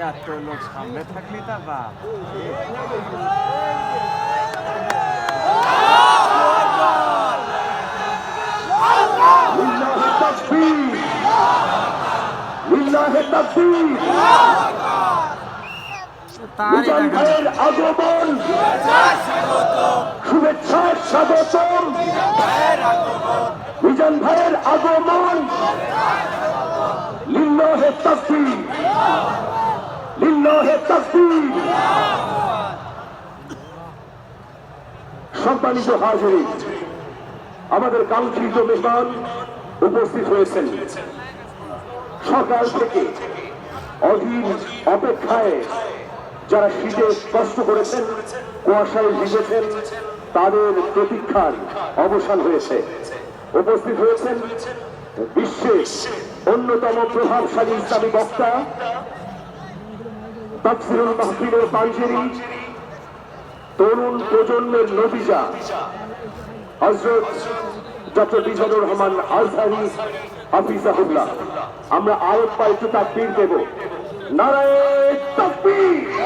এত লোক সামনে থাকলি তা বা মিজান ভাইয়ের আগমন, শুভেচ্ছা স্বাগতম। মিজান ভাইয়ের আগমন, লিল্লাহে তাকবীর, লিল্লাহে তাকবীর। সম্মানিত হাজিরিন, আমাদের কাঙ্ক্ষিত মেহমান উপস্থিত হয়েছেন। সকাল থেকে অধীর অপেক্ষায় যারা শীতে কষ্ট করেছেন, কুয়াশায় ভিজেছেন, তাদের প্রতীক্ষার অবসান হয়েছে। উপস্থিত হয়েছেন বিশ্বের অন্যতম প্রভাবশালী ইসলামী বক্তা, তাফসীরুল মাহফিলের পাঞ্জেরী, তরুণ প্রজন্মের নবীজা হযরত ডক্টর মিজানুর রহমান আজহারী হাফিজাহুল্লাহ। আমরা আরেক পাল্টে তাকবীর দেব। নারায়ে তাকবীর।